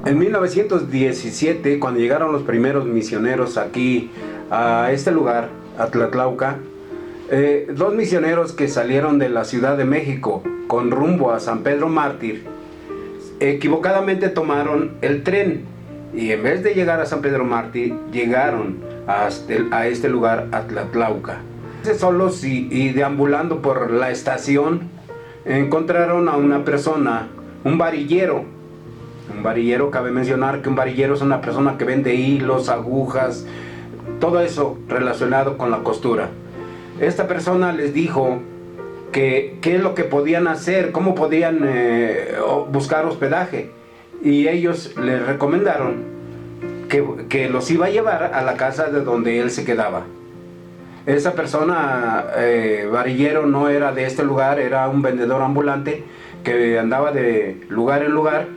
En 1917, cuando llegaron los primeros misioneros aquí a este lugar, a Tlatlauca, dos misioneros que salieron de la Ciudad de México con rumbo a San Pedro Mártir, equivocadamente tomaron el tren y en vez de llegar a San Pedro Mártir, llegaron a este lugar, a Tlatlauca. Solos y deambulando por la estación, encontraron a una persona, un varillero. Un varillero, cabe mencionar que un varillero es una persona que vende hilos, agujas, todo eso relacionado con la costura. Esta persona les dijo que qué es lo que podían hacer, cómo podían buscar hospedaje, y ellos les recomendaron que los iba a llevar a la casa de donde él se quedaba. Esa persona, varillero, no era de este lugar, era un vendedor ambulante que andaba de lugar en lugar,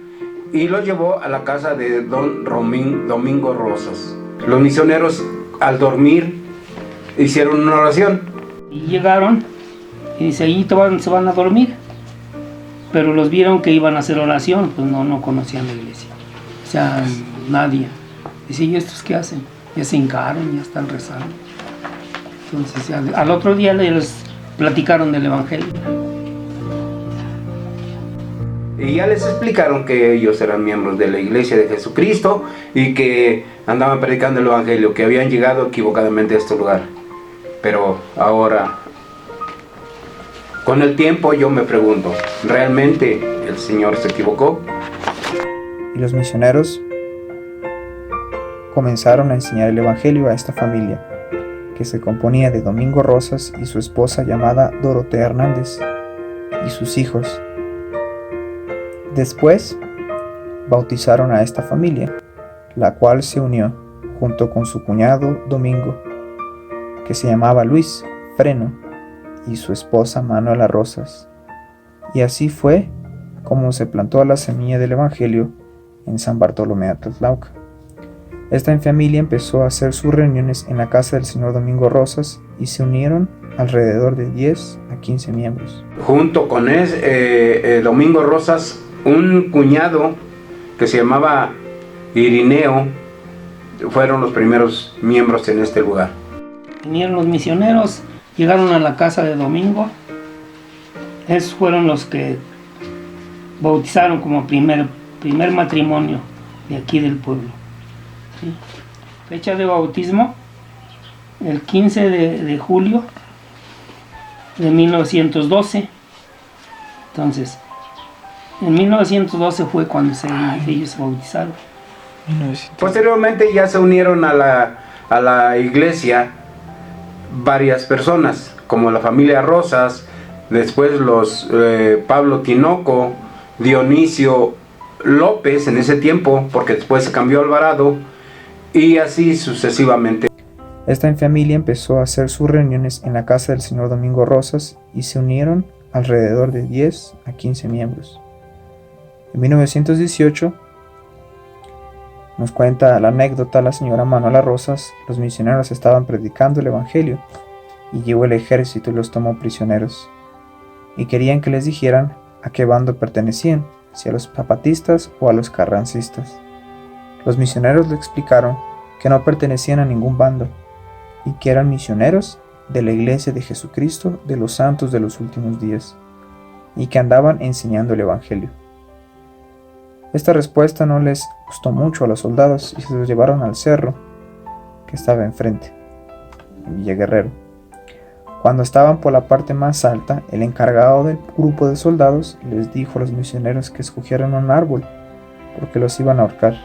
y lo llevó a la casa de don Domingo Rosas. Los misioneros, al dormir, hicieron una oración. Y llegaron y dice, allí se van a dormir. Pero los vieron que iban a hacer oración, pues no conocían la iglesia. O sea, nadie. Dice, ¿y estos qué hacen? Ya se hincaron, ya están rezando. Entonces, ya, al otro día les platicaron del Evangelio. Y ya les explicaron que ellos eran miembros de la Iglesia de Jesucristo y que andaban predicando el Evangelio, que habían llegado equivocadamente a este lugar. Pero ahora, con el tiempo yo me pregunto, ¿realmente el Señor se equivocó? Y los misioneros comenzaron a enseñar el Evangelio a esta familia, que se componía de Domingo Rosas y su esposa llamada Dorotea Hernández, y sus hijos. Después bautizaron a esta familia, la cual se unió junto con su cuñado Domingo, que se llamaba Luis Freno, y su esposa Manuela Rosas. Y así fue como se plantó la semilla del Evangelio en San Bartolomé de Tlatlauca. Esta familia empezó a hacer sus reuniones en la casa del señor Domingo Rosas y se unieron alrededor de 10 a 15 miembros. Junto con Domingo Rosas, un cuñado que se llamaba Irineo, fueron los primeros miembros en este lugar. Vinieron los misioneros, llegaron a la casa de Domingo. Esos fueron los que bautizaron como primer matrimonio de aquí del pueblo. ¿Sí? Fecha de bautismo, el 15 de julio de 1912. Entonces, en 1912 fue cuando ellos se bautizaron. Posteriormente ya se unieron a la iglesia varias personas, como la familia Rosas, después los Pablo Tinoco, Dionisio López en ese tiempo, porque después se cambió a Alvarado, y así sucesivamente. Esta familia empezó a hacer sus reuniones en la casa del señor Domingo Rosas y se unieron alrededor de 10 a 15 miembros. En 1918, nos cuenta la anécdota la señora Manuela Rosas, los misioneros estaban predicando el Evangelio y llegó el ejército y los tomó prisioneros, y querían que les dijeran a qué bando pertenecían, si a los zapatistas o a los carrancistas. Los misioneros le explicaron que no pertenecían a ningún bando y que eran misioneros de la Iglesia de Jesucristo de los Santos de los Últimos Días y que andaban enseñando el Evangelio. Esta respuesta no les gustó mucho a los soldados y se los llevaron al cerro que estaba enfrente, en Villa Guerrero. Cuando estaban por la parte más alta, el encargado del grupo de soldados les dijo a los misioneros que escogieran un árbol porque los iban a ahorcar.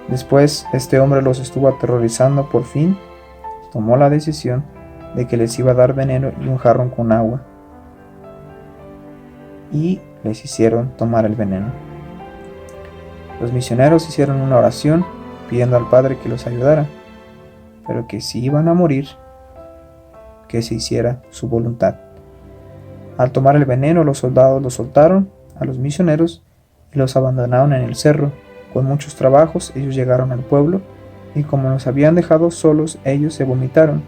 Después, este hombre los estuvo aterrorizando. Por fin, tomó la decisión de que les iba a dar veneno y un jarrón con agua, y les hicieron tomar el veneno. Los misioneros hicieron una oración pidiendo al Padre que los ayudara, pero que si iban a morir, que se hiciera su voluntad. Al tomar el veneno, los soldados los soltaron a los misioneros y los abandonaron en el cerro. Con muchos trabajos, ellos llegaron al pueblo y como los habían dejado solos, ellos se vomitaron.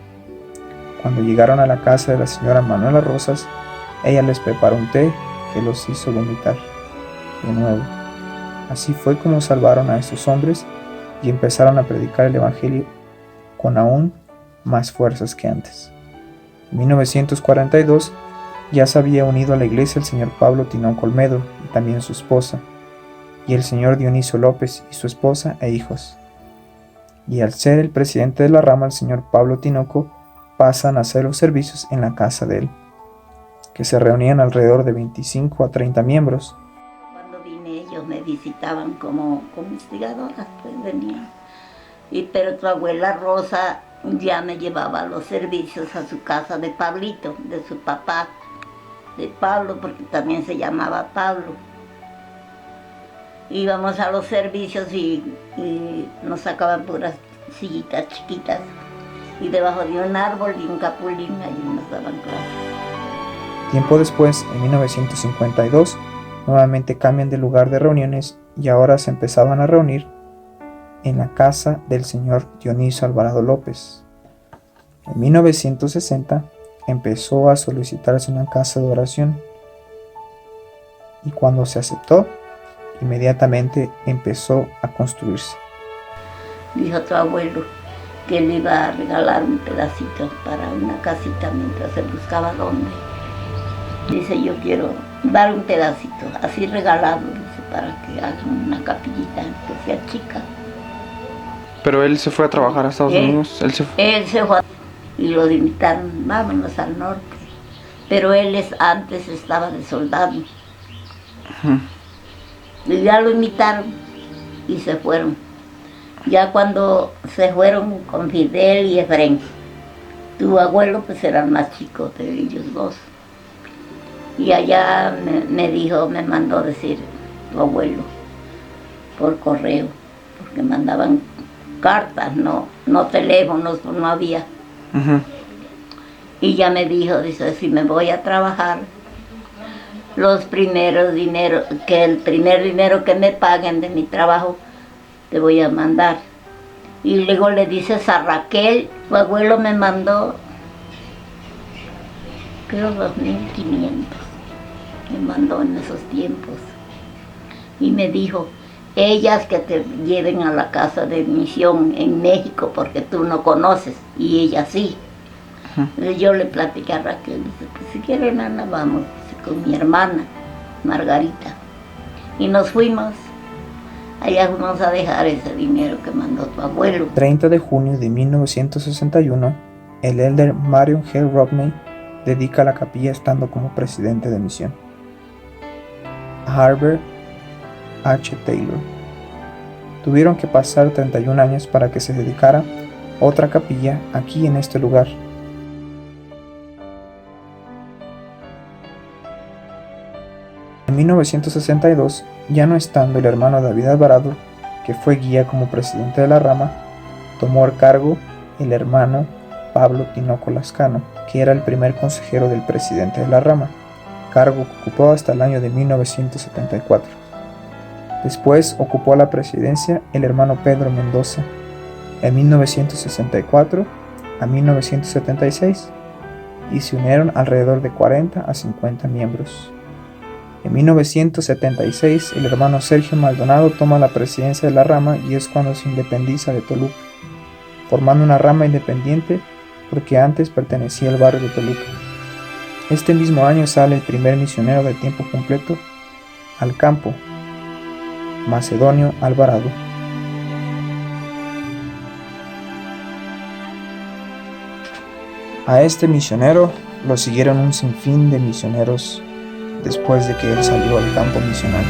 Cuando llegaron a la casa de la señora Manuela Rosas, ella les preparó un té que los hizo vomitar de nuevo. Así fue como salvaron a estos hombres y empezaron a predicar el evangelio con aún más fuerzas que antes. En 1942 ya se había unido a la iglesia el señor Pablo Tinoco Olmedo y también su esposa, y el señor Dionisio López y su esposa e hijos. Y al ser el presidente de la rama, el señor Pablo Tinoco, pasan a hacer los servicios en la casa de él, que se reunían alrededor de 25 a 30 miembros. Cuando vine ellos me visitaban como investigadoras, pues venían. Pero tu abuela Rosa ya me llevaba a los servicios a su casa de Pablito, de su papá, de Pablo, porque también se llamaba Pablo. Íbamos a los servicios y nos sacaban puras sillitas chiquitas y debajo de un árbol y un capulín allí nos daban clases. Tiempo después, en 1952, nuevamente cambian de lugar de reuniones y ahora se empezaban a reunir en la casa del señor Dionisio Alvarado López. En 1960 empezó a solicitarse una casa de oración y cuando se aceptó, inmediatamente empezó a construirse. Dijo tu abuelo que le iba a regalar un pedacito para una casita mientras se buscaba dónde. Dice, yo quiero dar un pedacito, así regalado, dice, para que hagan una capillita que sea chica. Pero él se fue a trabajar a Estados Unidos. Él se fue y lo invitaron, vámonos al norte. Pero él antes estaba de soldado. Y ya lo invitaron y se fueron. Ya cuando se fueron con Fidel y Efrén, tu abuelo pues era el más chico de ellos dos. Y allá me mandó decir tu abuelo por correo, porque mandaban cartas, no teléfonos, no había. Y ya me dijo, dice, si me voy a trabajar, el primer dinero que me paguen de mi trabajo, te voy a mandar. Y luego le dices a Raquel, tu abuelo me mandó, creo 2.500, me mandó en esos tiempos. Y me dijo, ellas que te lleven a la casa de misión en México, porque tú no conoces, y ella sí. Yo le platiqué a Raquel, dice, pues si quieren Ana, vamos, dice, con mi hermana, Margarita. Y nos fuimos. Allá fuimos a dejar ese dinero que mandó tu abuelo. 30 de junio de 1961, el elder Marion G. Rodney dedica la capilla estando como presidente de misión. Harbert H. Taylor. Tuvieron que pasar 31 años para que se dedicara otra capilla aquí en este lugar. En 1962, ya no estando el hermano David Alvarado, que fue guía como presidente de la rama, tomó el cargo el hermano Pablo Tinoco Lascano, que era el primer consejero del presidente de la rama, cargo que ocupó hasta el año de 1974. Después ocupó la presidencia el hermano Pedro Mendoza, en 1964 a 1976, y se unieron alrededor de 40 a 50 miembros. En 1976, el hermano Sergio Maldonado toma la presidencia de la rama y es cuando se independiza de Toluca, formando una rama independiente porque antes pertenecía al barrio de Toluca. Este mismo año sale el primer misionero de tiempo completo al campo, Macedonio Alvarado. A este misionero lo siguieron un sinfín de misioneros después de que él salió al campo misional.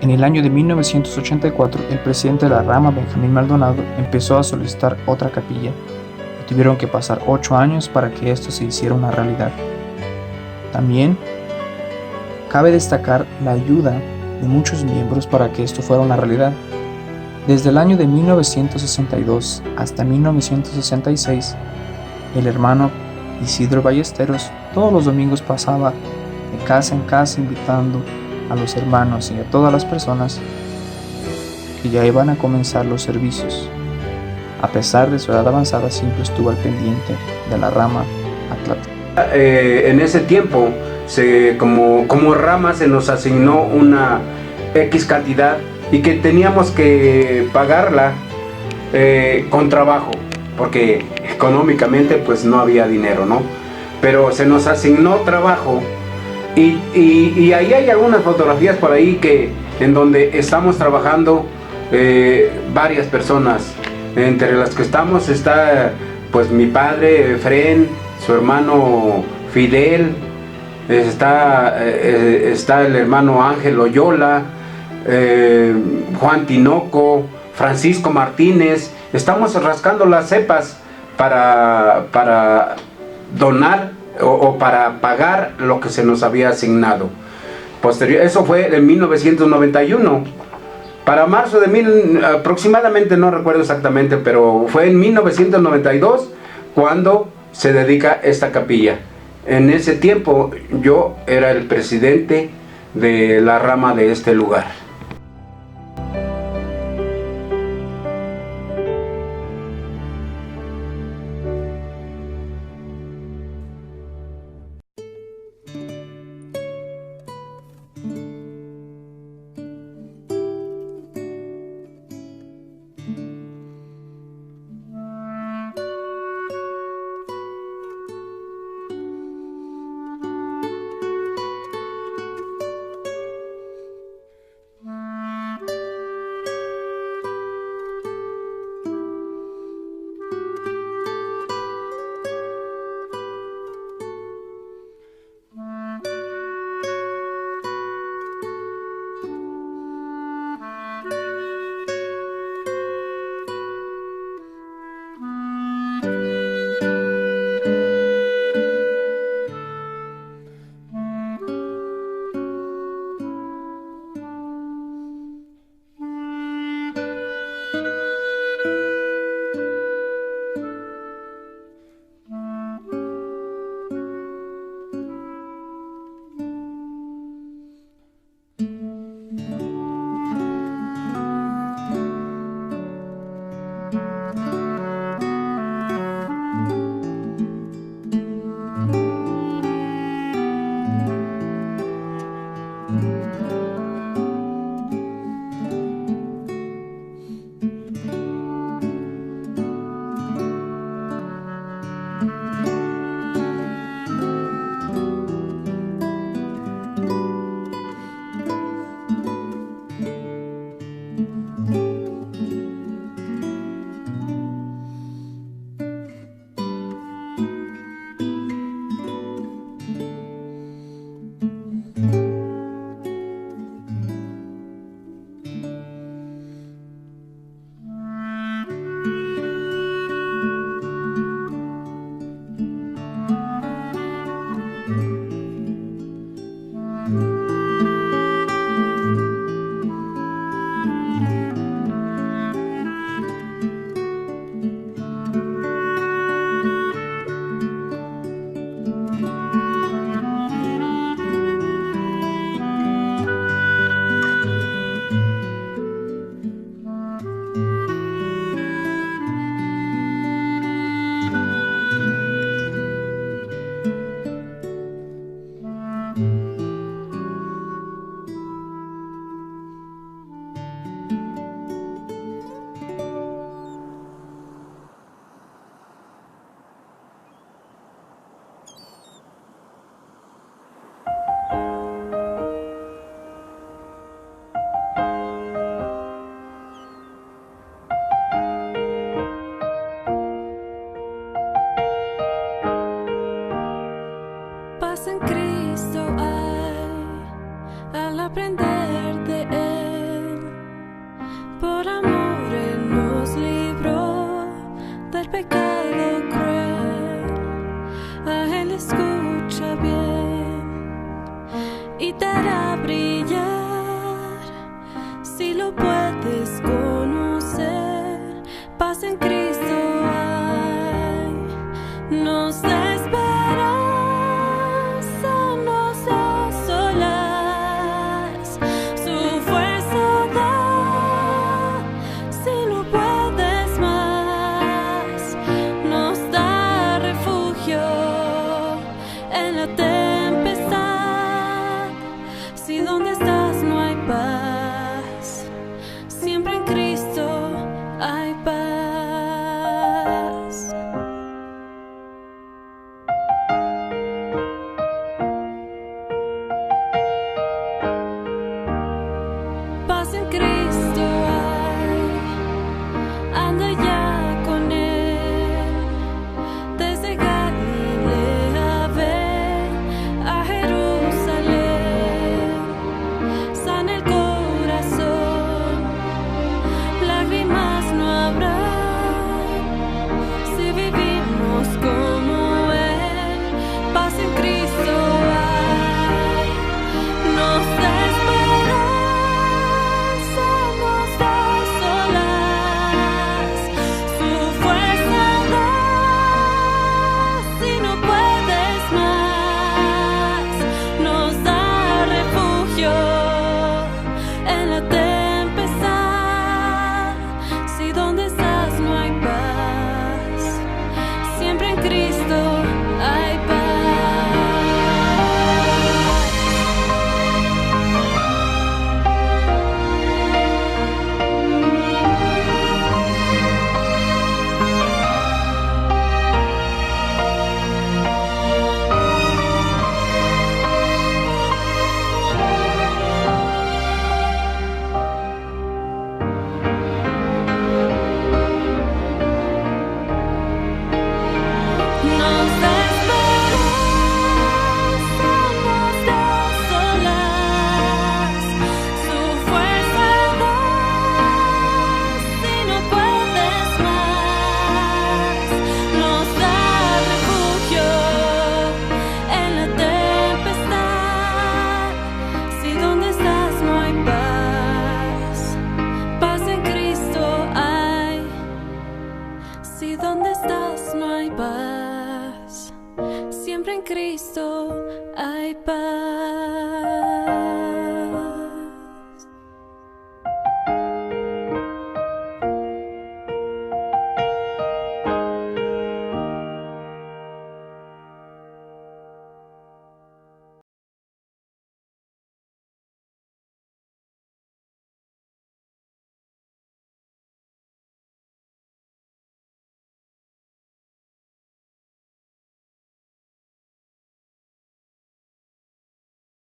En el año de 1984, el presidente de la rama, Benjamín Maldonado, empezó a solicitar otra capilla y tuvieron que pasar 8 años para que esto se hiciera una realidad. También cabe destacar la ayuda de muchos miembros para que esto fuera una realidad. Desde el año de 1962 hasta 1966, el hermano Isidro Ballesteros todos los domingos pasaba de casa en casa invitando a los hermanos y a todas las personas que ya iban a comenzar los servicios. A pesar de su edad avanzada, siempre estuvo al pendiente de la rama Atlatlán. En ese tiempo, como rama se nos asignó una X cantidad y que teníamos que pagarla con trabajo, porque económicamente pues no había dinero, ¿no? Pero se nos asignó trabajo y ahí hay algunas fotografías por ahí en donde estamos trabajando varias personas. Entre las que estamos está pues mi padre Efren, su hermano Fidel, está el hermano Ángel Oyola, Juan Tinoco, Francisco Martínez. Estamos rascando las cepas para donar o para pagar lo que se nos había asignado. Eso fue en 1991. Para marzo de aproximadamente, no recuerdo exactamente, pero fue en 1992 cuando se dedica esta capilla. En ese tiempo yo era el presidente de la rama de este lugar. Paz en Cristo hay al aprender de Él. y te hará brillar si lo puedes.